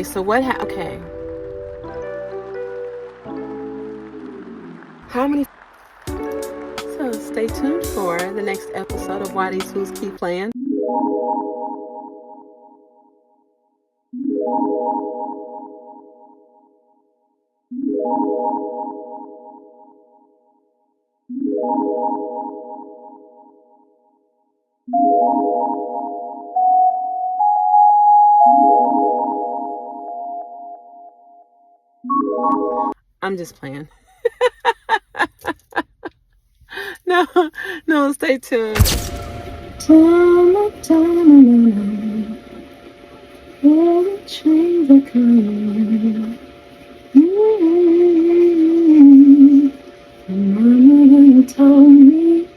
So what okay. How many? So stay tuned for the next episode of Why These Fools Keep Playing. I'm just playing. No, stay tuned. Where the trains are coming. And Mama told me.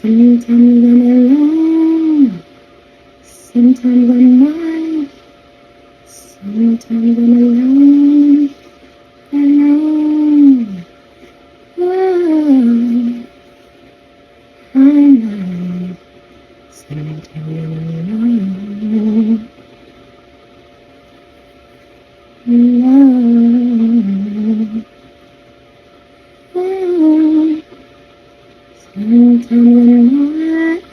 Sometimes I'm alone, sometimes I'm not, sometimes I'm alone, alone. Oh, I know. Sometimes I'm alone, alone. Oh, sometimes I'm not.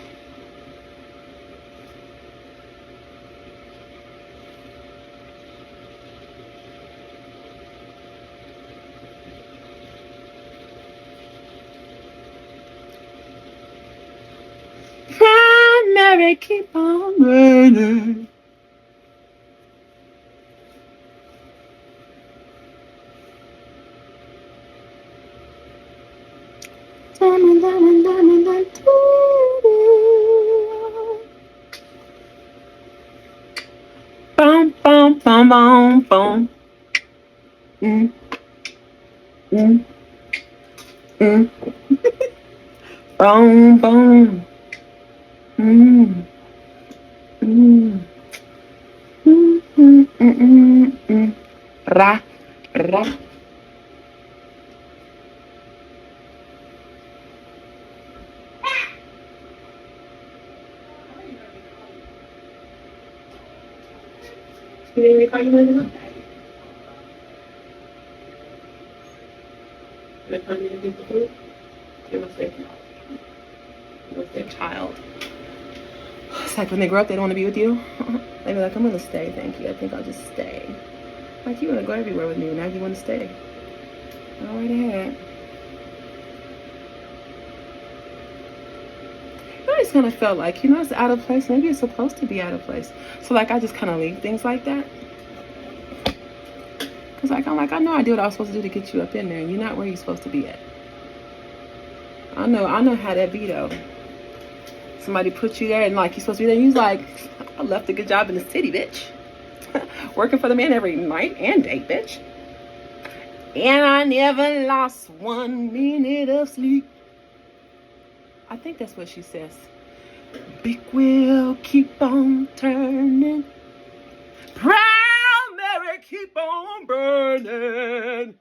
Primary, keep on burning. Diamond, diamond, diamond, diamond. Bum, bum, bum, bum, bum. Mm, mm, mm. Bum, bum. Mm, mm. Mm, mm, mm, mm, mm. Ra, ra. You need me to call you later? Can I come in and get the food? You must say, you must say child. It's like when they grow up, they don't want to be with you. They be like, I'm going to stay, thank you. I think I'll just stay. Like, you want to go everywhere with me, and now you want to stay. Go right ahead. I just kind of felt like, it's out of place. Maybe it's supposed to be out of place. So, like, I just kind of leave things like that. Because, like, I'm like, I know I did what I was supposed to do to get you up in there, and you're not where you're supposed to be at. I know how that be, though. Somebody put you there, and, like, you're supposed to be there, and you're like, I left a good job in the city, bitch. Working for the man every night and day, bitch. And I never lost 1 minute of sleep. I think that's what she says. Big wheel keep on turning. Proud Mary keep on burning.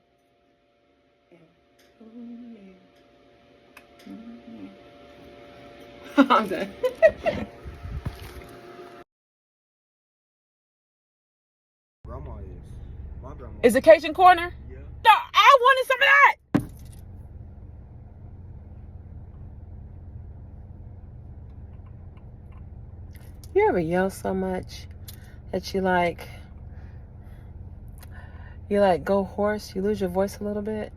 I'm done. Grandma is. My grandma. Is it Cajun Corner? Yeah. No, I wanted some of that. You ever yell so much that you go hoarse, you lose your voice a little bit?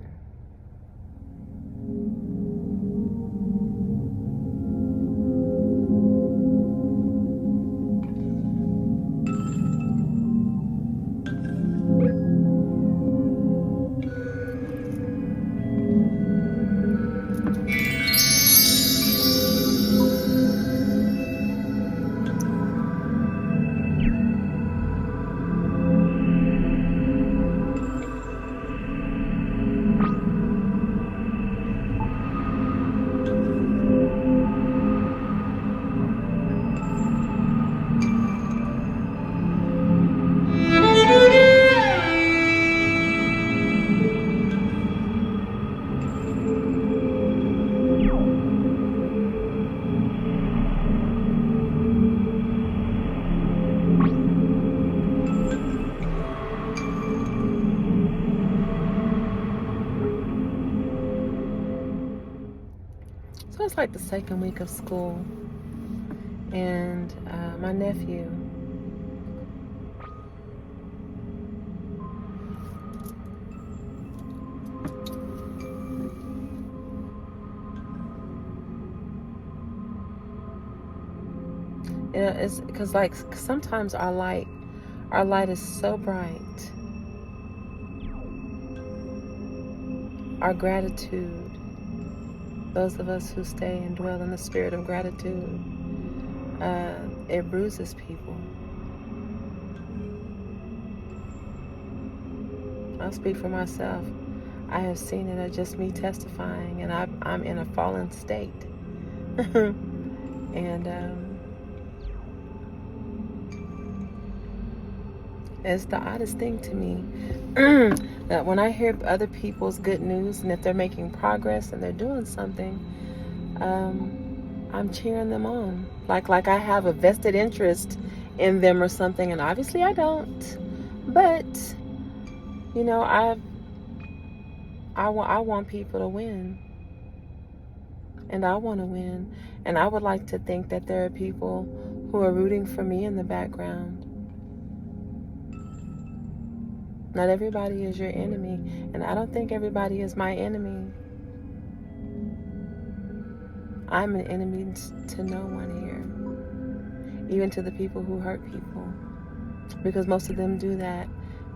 So it's like the second week of school, and my nephew, it's because like sometimes our light is so bright. Our gratitude, those of us who stay and dwell in the spirit of gratitude, it bruises people. I'll speak for myself. I have seen it as just me testifying, and I'm in a fallen state. And it's the oddest thing to me that when I hear other people's good news, and if they're making progress and they're doing something, I'm cheering them on. Like I have a vested interest in them or something, and obviously I don't. But, you know, I want people to win. And I want to win. And I would like to think that there are people who are rooting for me in the background. Not everybody is your enemy, and I don't think everybody is my enemy. I'm an enemy to no one here, even to the people who hurt people, because most of them do that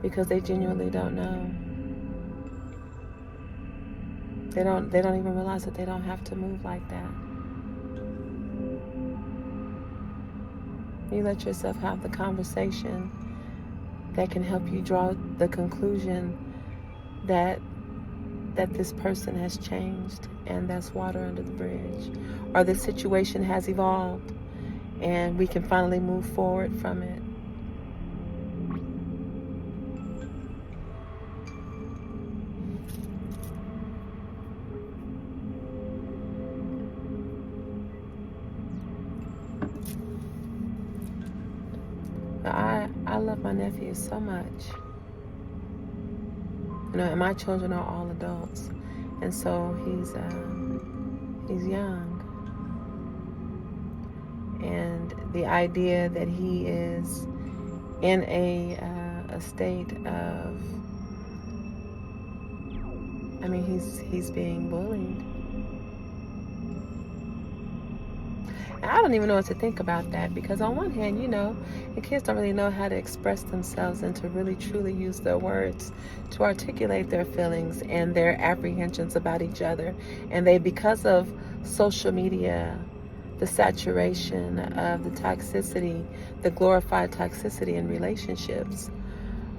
because they genuinely don't know. They don't even realize that they don't have to move like that. You let yourself have the conversation that can help you draw the conclusion that this person has changed, and that's water under the bridge, or this situation has evolved and we can finally move forward from it. I love my nephew so much. You know, and my children are all adults, and so he's young, and the idea that he is in a state of, I mean, he's being bullied. I don't even know what to think about that, because on one hand, you know, the kids don't really know how to express themselves and to really truly use their words to articulate their feelings and their apprehensions about each other. And they, because of social media, the saturation of the toxicity, the glorified toxicity in relationships,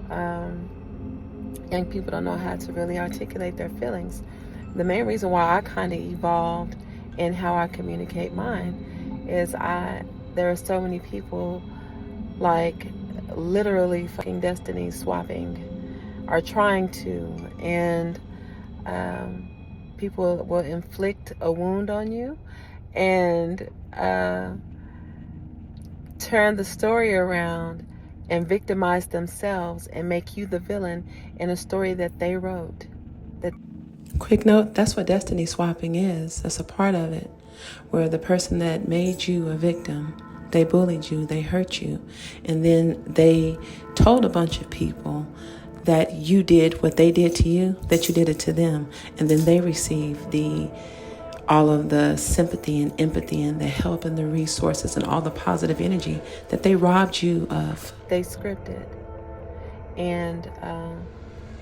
young people don't know how to really articulate their feelings. The main reason why I kind of evolved in how I communicate mine is there are so many people, like literally fucking destiny swapping, or trying to, and people will inflict a wound on you and turn the story around and victimize themselves and make you the villain in a story that they wrote. Quick note, that's what destiny swapping is. That's a part of it, where the person that made you a victim, they bullied you, they hurt you, and then they told a bunch of people that you did what they did to you, that you did it to them, and then they received all of the sympathy and empathy and the help and the resources and all the positive energy that they robbed you of. They scripted. And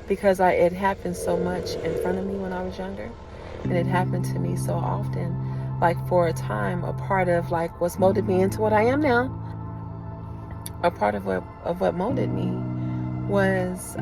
because it happened so much in front of me when I was younger, and it happened to me so often, like for a time, a part of like what's molded me into what I am now, a part of what molded me was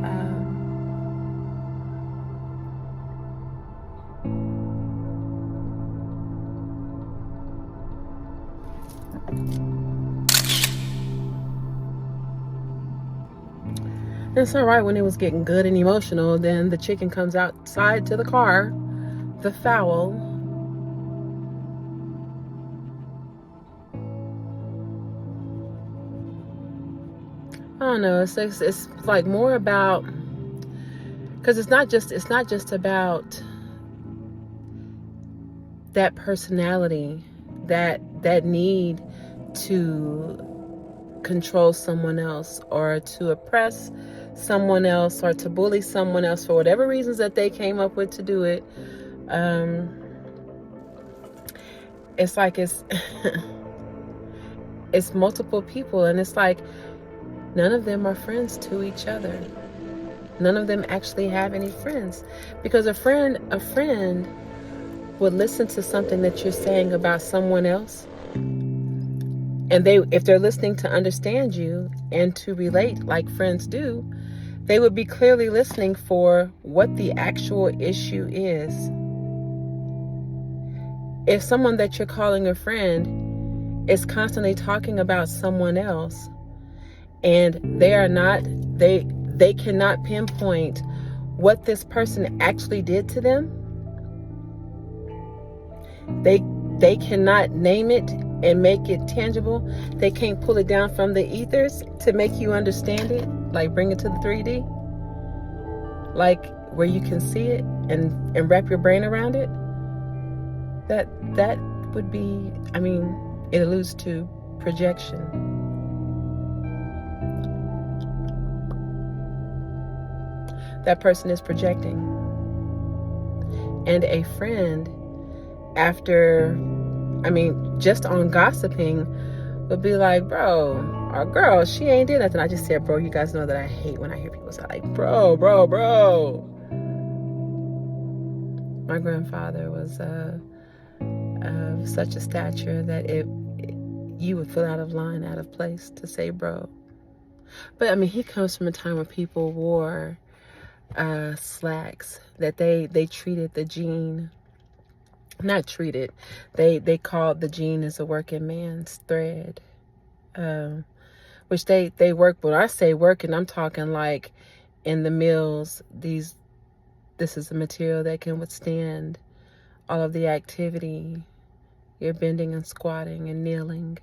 it's all right when it was getting good and emotional. Then the chicken comes outside to the car, the fowl. I don't know. It's like more about, because it's not just about that personality, that need to control someone else, or to oppress someone else, or to bully someone else for whatever reasons that they came up with to do it. It's like it's it's multiple people, and it's like none of them are friends to each other. None of them actually have any friends, because a friend would listen to something that you're saying about someone else, and if they're listening to understand you and to relate like friends do, they would be clearly listening for what the actual issue is. If someone that you're calling a friend is constantly talking about someone else, and they cannot pinpoint what this person actually did to them, they cannot name it and make it tangible. They can't pull it down from the ethers to make you understand it, like bring it to the 3D, like where you can see it and wrap your brain around it. That would be, I mean, it alludes to projection. That person is projecting. And a friend, after, I mean, just on gossiping, would be like, bro, or girl, she ain't did nothing. I just said, bro. You guys know that I hate when I hear people say like, bro. My grandfather was of such a stature that you would feel out of line, out of place to say bro. But I mean, he comes from a time when people wore slacks, that they treated the jean, not treated, they called the jean as a working man's thread, which they work. When I say working, I'm talking like in the mills. This is a material that can withstand all of the activity. You're bending and squatting and kneeling,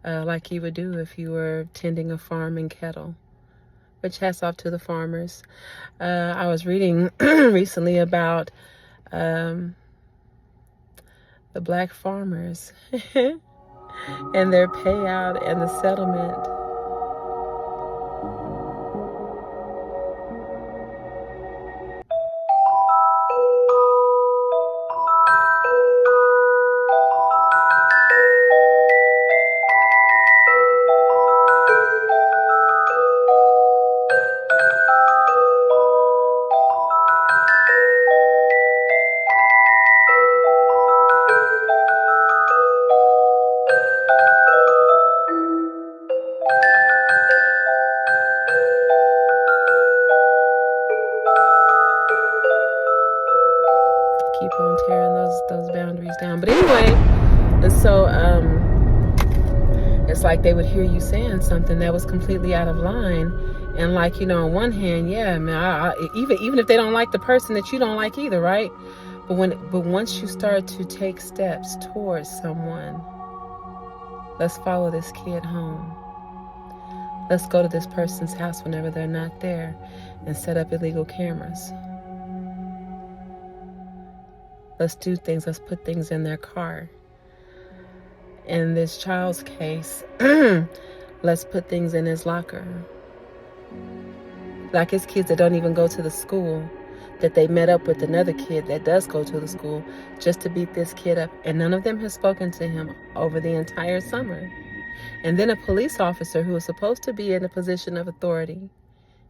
like you would do if you were tending a farming kettle. Which hats off to the farmers. I was reading recently about the black farmers and their payout and the settlement. Keep on tearing those boundaries down. But anyway, and so it's like they would hear you saying something that was completely out of line, and like, you know, on one hand, yeah, man, even if they don't like the person, that you don't like either, right? But once you start to take steps towards someone, let's follow this kid home. Let's go to this person's house whenever they're not there and set up illegal cameras. Let's do things. Let's put things in their car. In this child's case, let's put things in his locker. Like his kids that don't even go to the school, that they met up with another kid that does go to the school just to beat this kid up. And none of them has spoken to him over the entire summer. And then a police officer who is supposed to be in a position of authority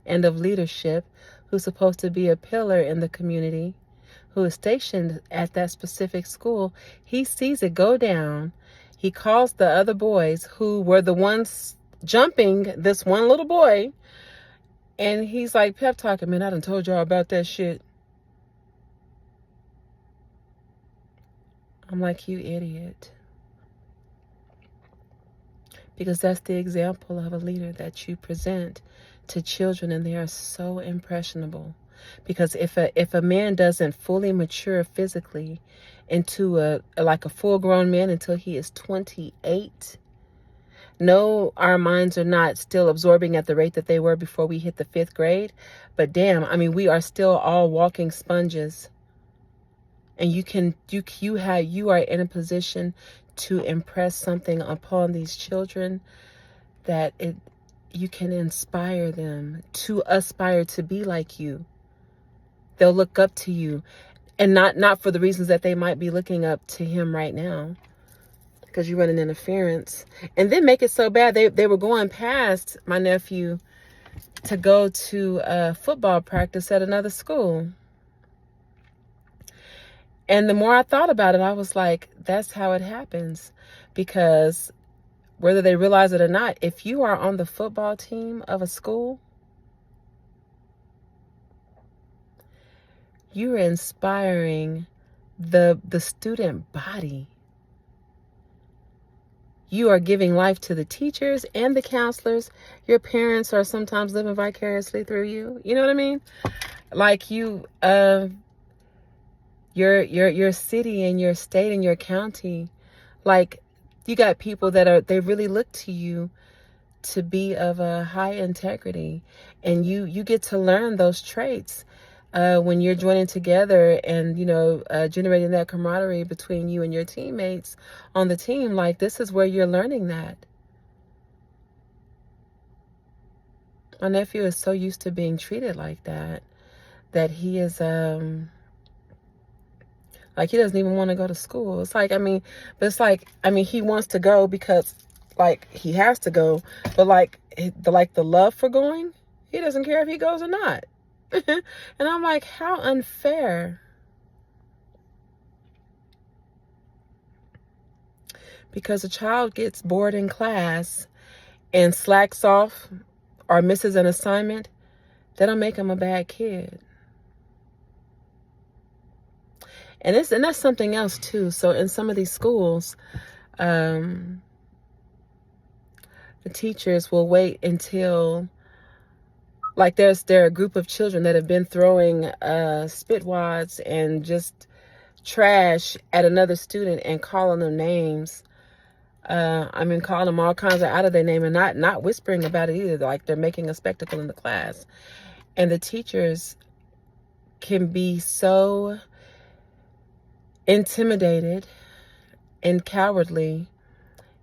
and of leadership, who's supposed to be a pillar in the community, who is stationed at that specific school, he sees it go down. He calls the other boys who were the ones jumping this one little boy, and he's like pep talking, man, I done told y'all about that shit. I'm like, you idiot. Because that's the example of a leader that you present to children, and they are so impressionable. Because if a man doesn't fully mature physically into a full-grown man until he is 28, no, our minds are not still absorbing at the rate that they were before we hit the 5th grade. But damn, I mean, we are still all walking sponges. and you are in a position to impress something upon these children that you can inspire them to aspire to be like you. They'll look up to you, and not for the reasons that they might be looking up to him right now, because you're running interference. And then make it so bad, they were going past my nephew to go to football practice at another school. And the more I thought about it, I was like, that's how it happens. Because whether they realize it or not, if you are on the football team of a school, you are inspiring the student body. You are giving life to the teachers and the counselors. Your parents are sometimes living vicariously through you. You know what I mean? Like your city and your state and your county, like you got people they really look to you to be of a high integrity, and you get to learn those traits when you're joining together and generating that camaraderie between you and your teammates on the team. Like, this is where you're learning that. My nephew is so used to being treated like that he is like, he doesn't even want to go to school. It's like, he wants to go because, like, he has to go. But, the love for going, he doesn't care if he goes or not. And I'm like, how unfair. Because a child gets bored in class and slacks off or misses an assignment, that don't make him a bad kid. And that's something else too. So in some of these schools, the teachers will wait until, like, there are a group of children that have been throwing spit wads and just trash at another student and calling them names. Calling them all kinds of out of their name and not whispering about it either. Like, they're making a spectacle in the class. And the teachers can be so intimidated and cowardly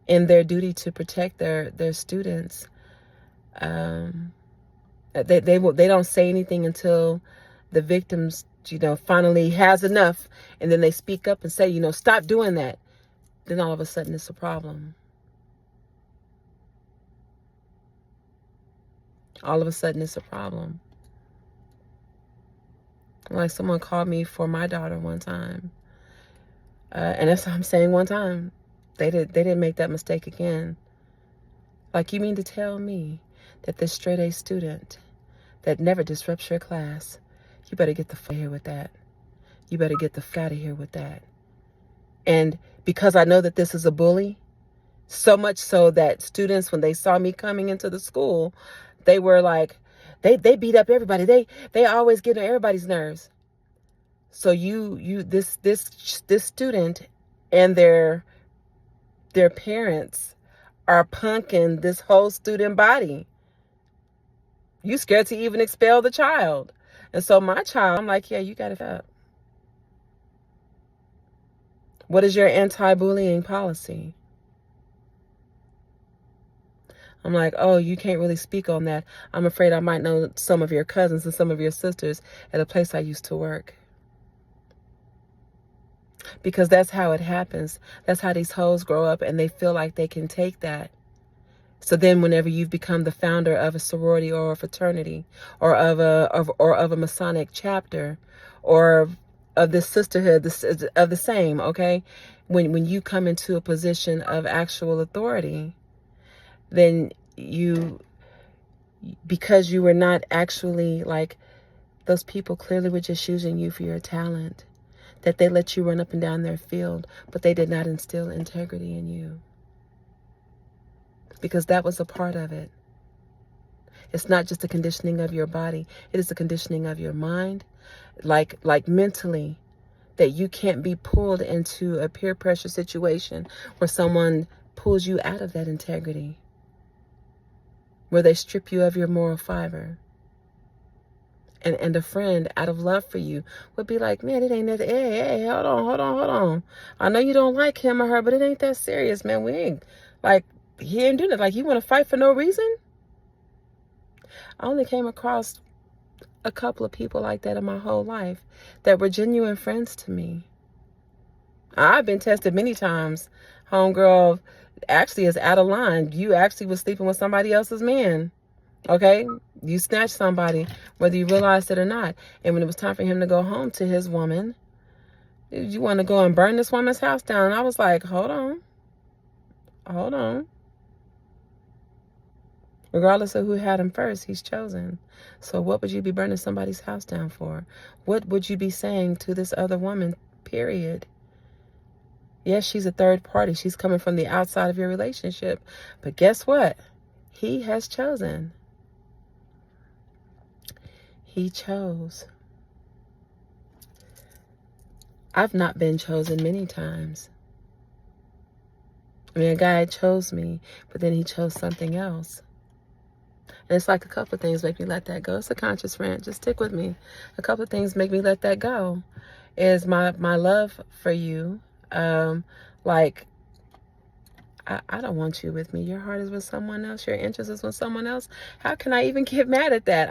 in their duty to protect their students. They don't say anything until the victims, finally has enough, and then they speak up and say, stop doing that. Then all of a sudden it's a problem. All of a sudden it's a problem. Like, someone called me for my daughter one time. And that's what I'm saying, one time. They didn't make that mistake again. Like, you mean to tell me that this straight A student that never disrupts your class, you better get the fuck out of here with that. You better get the fuck out of here with that. And because I know that this is a bully, so much so that students, when they saw me coming into the school, they were like, they beat up everybody. They always get on everybody's nerves. So this student and their parents are punking this whole student body. You scared to even expel the child. And so my child, I'm like, yeah, you got it up. What is your anti-bullying policy? I'm like, oh, you can't really speak on that. I'm afraid I might know some of your cousins and some of your sisters at a place I used to work. Because that's how it happens. That's how these hoes grow up, and they feel like they can take that. So then whenever you've become the founder of a sorority or a fraternity or of a Masonic chapter or of this sisterhood, of the same, okay? When you come into a position of actual authority, then because you were not actually, like, those people clearly were just using you for your talent, that they let you run up and down their field, but they did not instill integrity in you. Because that was a part of it. It's not just the conditioning of your body. It is the conditioning of your mind, like mentally, that you can't be pulled into a peer pressure situation where someone pulls you out of that integrity, where they strip you of your moral fiber. And a friend, out of love for you, would be like, man, it ain't that. Hey, hold on. I know you don't like him or her, but it ain't that serious, man. We ain't, like, he ain't doing it. Like, you want to fight for no reason? I only came across a couple of people like that in my whole life that were genuine friends to me. I've been tested many times. Homegirl actually is out of line. You actually was sleeping with somebody else's man. Okay? You snatched somebody, whether you realized it or not. And when it was time for him to go home to his woman, you want to go and burn this woman's house down. And I was like, hold on. Regardless of who had him first, he's chosen. So what would you be burning somebody's house down for? What would you be saying to this other woman, period? Yes, she's a third party. She's coming from the outside of your relationship. But guess what? He has chosen. He chose. I've not been chosen many times. I mean, a guy chose me, but then he chose something else. And it's like a couple of things make me let that go. It's a conscious rant. Just stick with me. A couple of things make me let that go. Is my love for you. Like, I don't want you with me. Your heart is with someone else. Your interest is with someone else. How can I even get mad at that?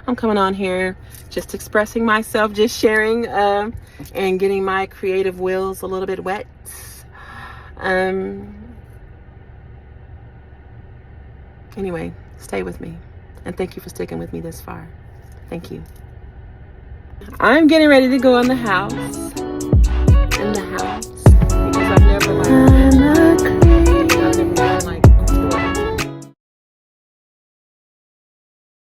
I'm coming on here just expressing myself, just sharing, and getting my creative wheels a little bit wet. Anyway, stay with me. And thank you for sticking with me this far. Thank you. I'm getting ready to go in the house.